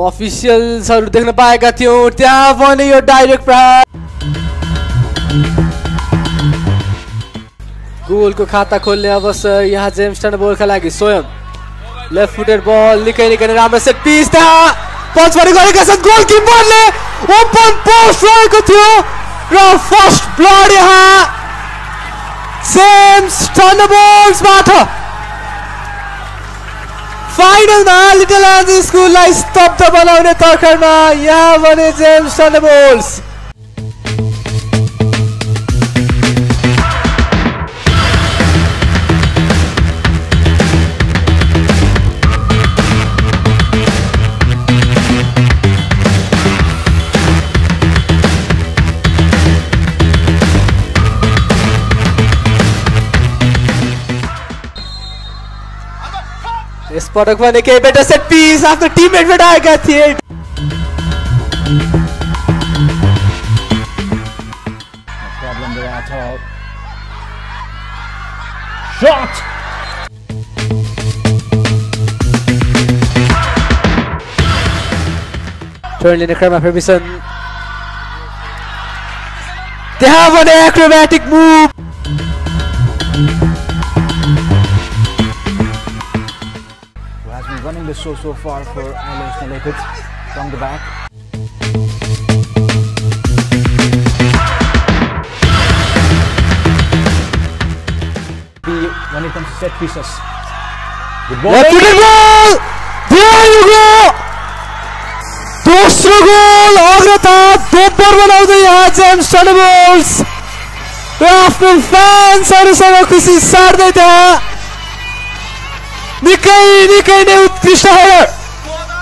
अफिसियल्सहरु देख्न पाएका थियौं त्यहाँ पनि यो डाइरेक्ट प्रहार गोलको खाता खोल्ने अवसर यहाँ जेम्स टर्नबोल्टका लागि स्वयं लेफ्ट फुटेड बल निकै राम्रो सेट पिस त्यहाँ पञ्च पनि गरेका छन् गोलकिपरले ओपन पोस्ट रहेको थियो र फर्स्ट ब्लड यहाँ जेम्स टर्नबोल्टबाट फाइनलमा लिटल एन्जल्स स्कुललाई स्तब्ध बनाउने तर्खरमा यहाँ भने जेम्स टर्नबोल्ट यस पटक पनि केही बेटर सेट पिस आफ्नो टिममेटबाट आएका थिए Shot! टर्न लिने क्रममा परमिसन त्यहाँ भने एक्रोब्याटिक move Running the show so far for Islanders United from the back. When it comes to set pieces. Good ball. Left footed ball. There you go. दोस्रो goal अग्रता दोब्बर बनाउँदै यहाँ जेम्स टर्नबोल्ट र आफ्नो फ्यान्सहरुसँग खुसी सार्दै त्यहाँ निकै नै उत्कृष्ट हेडर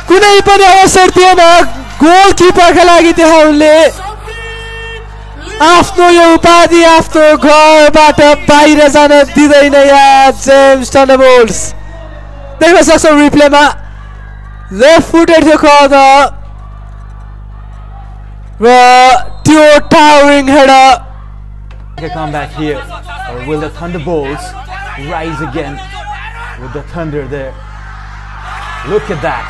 कुनै पनि अवसर थिएन गोलकिपरका लागि त्यहाँ उनले आफ्नो यो उपाधि आफ्नो घरबाट बाहिर जान दिँदैन यहाँ जेम्स टर्नबोल्ट देख्न सक्छौं रिप्लेमा लेफ्ट फुटेड थियो कर्नर र त्यो towering header Come back here, or will the Thunderbolts rise again with the thunder there? Look at that.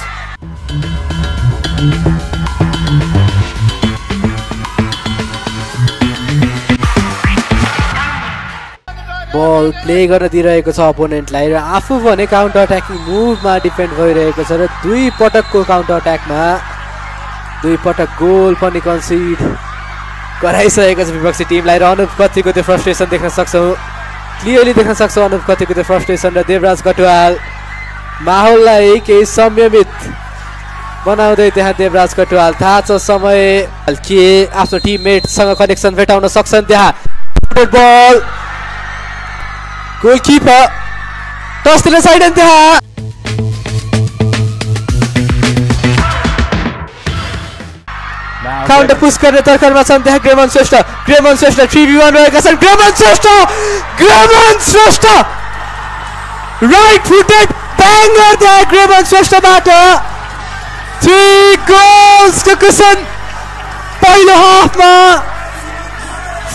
Ball play गर्न दिइरहेको छ अपोनेन्टलाई र आफू भने काउन्टर अट्याकिङ मुभमा डिफेन्ड गरिरहेको छ र दुई पटकको काउन्टर अट्याकमा दुई पटक गोल पनि कन्सिड गराइसकेको छ विपक्षी टिमलाई र अनुप कतिको त्यो फ्रस्ट्रेसन देख्न सक्छौं क्लियरली देख्न सक्छौं अनुप कतिको त्यो फ्रस्ट्रेसन र देवराज कटुवाल माहौललाई केही संयमित बनाउँदै त्यहाँ देवराज कटुवाल थाहा छ समय के आफ्नो टिममेटसँग कनेक्सन भेटाउन सक्छन् त्यहाँ बल गोलकिपर टस दिने साइड त्यहाँ काउन्टर पुश गर्ने तर्करमा छन् त्यहाँ ग्रेमन श्रेष्ठ 3v1 रहेका छन् ग्रेमन श्रेष्ठ राइट फुटेड ब्याङ्गर त्यहाँ ग्रेमन श्रेष्ठबाट 3 गोल्सको कुसन पहिलो हाफमा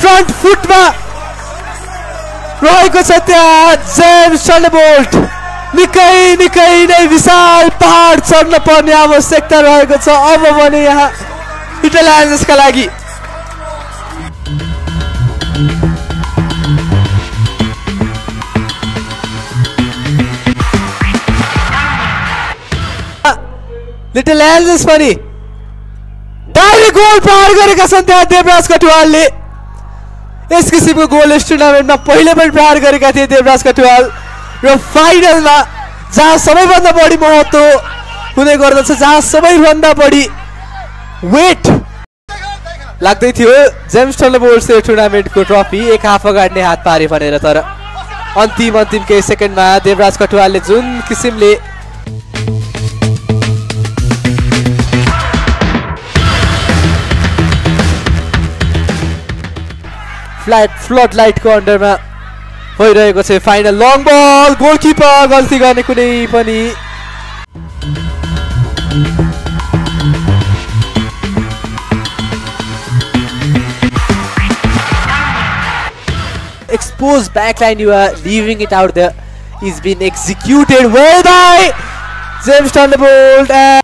फ्रन्ट फुटमा रहेको छ त्यहाँ जेम्स टर्नबोल्ट निकै नै विशाल पहाड चढ्न पर्ने आवश्यकता रहेको छ अब भने यहाँ लिटल एन्जल्सका लागि लिटल एन्जल्स पनि डाइरेक्ट गोल प्रहार गरेका छन् त्यहाँ देवराज कटुवालले यस किसिमको गोल यस टुर्नामेन्टमा पहिले पनि प्रहार गरेका थिए देवराज कटुवाल र फाइनलमा जहाँ सबैभन्दा बढी महत्त्व हुने गर्दछ जहाँ सबैभन्दा बढी वेट लाग्दै थियो जेम्स टर्नबोल्टले टुर्नामेन्टको ट्रफी एक हाफ अगाडि नै हात पारे भनेर तर अन्तिम केही सेकेन्डमा देवराज कटुवालले जुन किसिमले फ्लड लाइटको अन्डरमा भइरहेको छ फाइनल लङ बल गोलकिपर गल्ती गर्ने कुनै पनि exposed backline you are leaving it out there is being executed well by James Thunderbolt and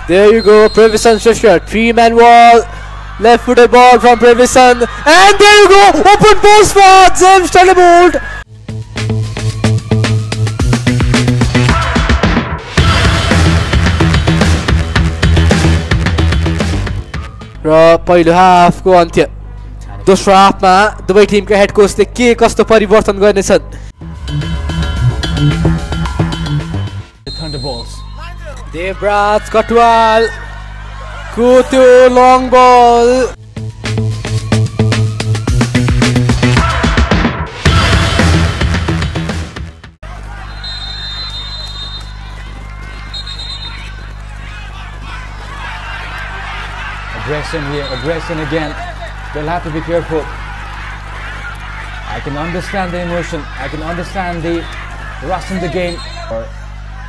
There you go, Prevision Fisher, 3-man wall, left-footed ball from Prevision, and there you go, open post for James Thunderbolt. र पहिलो हाफको अन्त्य दोस्रो हाफमा दुवै टिमका head कोचले के कस्तो परिवर्तन गर्नेछन् देवराज कटवाल कुत्यो लङ बल Aggression here, aggression again. They'll have to be careful. I can understand the emotion. I can understand the rush in the game. Or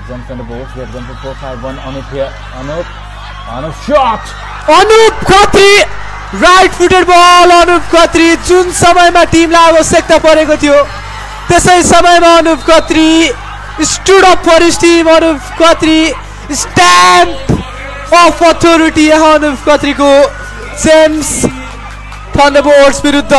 James Thunderbolts. We have gone for 4-5-1. Anup here. Anup shot. Anup Khatri, right-footed ball. Anup Khatri. जुन समयमा टिमलाई आवश्यकता परेको थियो त्यसै समयमा Anup Khatri stood up for his team. Anup Khatri stamp of authority Anup Khatri को James Thunderbolts विरुद्ध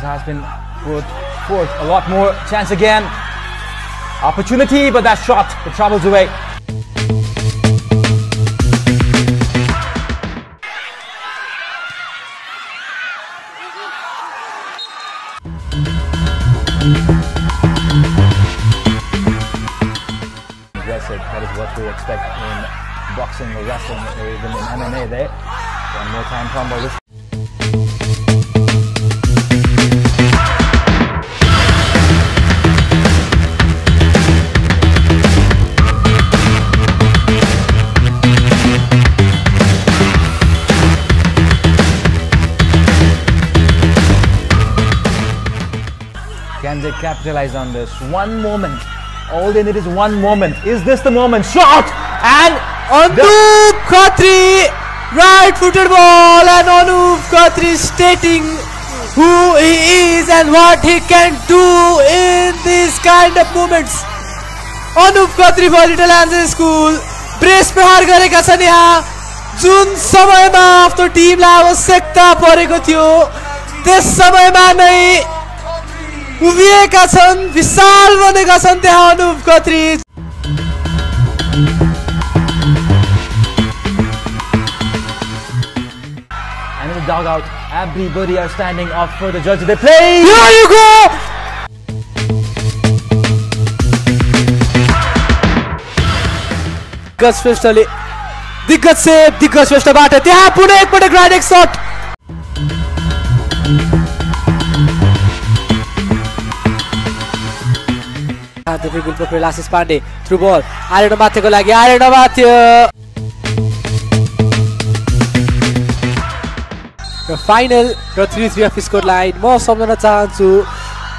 has been put forth a lot more. Chance again. Opportunity, but that shot, it travels away. Aggressive, that is what we expect in boxing or wrestling or even in MMA there. One more time combo. This can they capitalize on this? One moment. All they need is one moment. Is this the moment? Shot! And Anup Khatri, right-footed ball, and Anup Khatri stating who he is and what he can do in these kind of moments. Anup Khatri for Little Angels School brace प्रहार गरेका छन् यहाँ जुन समयमा आफ्नो टिमलाई आवश्यकता परेको थियो त्यस समयमा नै उभिएका छन् विशाल बनेका छन् त्यहाँ Anup Khatri and in the dugout everybody are standing up for the judge. They play. Here you go. दिग्गज श्रेष्ठले दिग्गज सेभ दिग्गज श्रेष्ठबाट त्यहाँ पुनः एकपटक right shut difficult for Lasis Pandey. Through ball. Arena Matheko लागि Arena Mathyo. The final र 3-3 of score line. म सम्झन चाहन्छु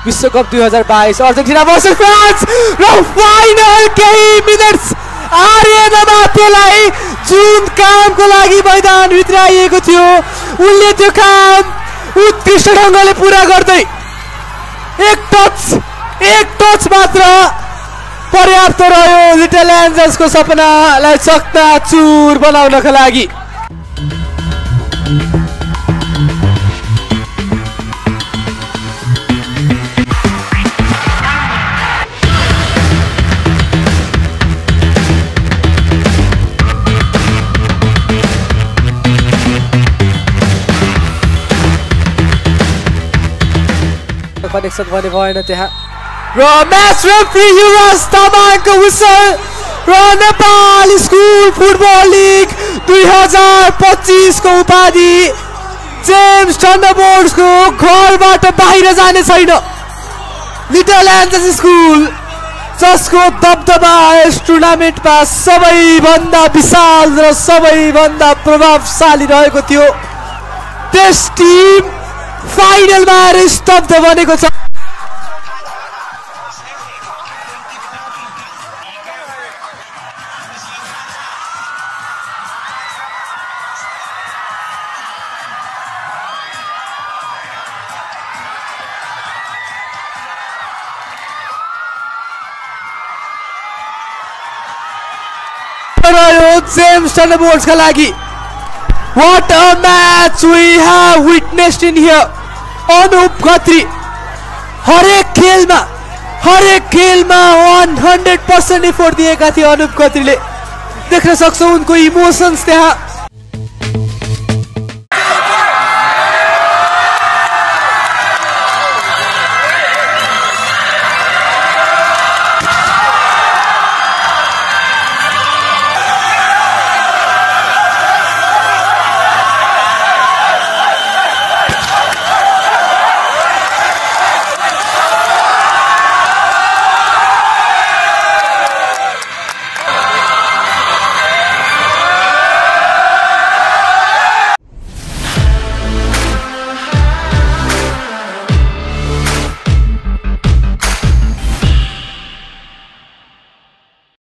विश्वकप 2022 अर्जेन्टिना versus France र final केही मिनेट्स Arena Mathyoलाई जुन कामको लागि मैदान भित्र आइएको थियो उनले त्यो काम उत्कृष्ट ढंगले पूरा गर्दै एक टच मात्र पर्याप्त रह्यो लिटल एन्जल्स को सपनालाई चकनाचुर बनाउनका लागि कनेक्सन गर्ने भएन त्यहाँ र म्याच रेफ्री युवराज तामाङको हुइसल र नेपाल स्कुल फुटबल लिग 2025 को उपाधि जेम्स थन्डरबोल्ट्स को घरबाट बाहिर जाने छैन लिटल एन्जल्स स्कुल जसको दबदबा यस टुर्नामेन्टमा सबैभन्दा विशाल र सबैभन्दा प्रभावशाली रहेको थियो त्यस टिम फाइनलमा आएर स्तब्ध बनेको छ। जेम्स थन्डरबोल्ट्स का लागि what a match we have witnessed in here। Anup Khatri हरेक खेलमा 100% एफोर्ट दिएका थिए अनुप खत्रीले। देख्न सक्छौ उनको इमोसन्स त्यहाँ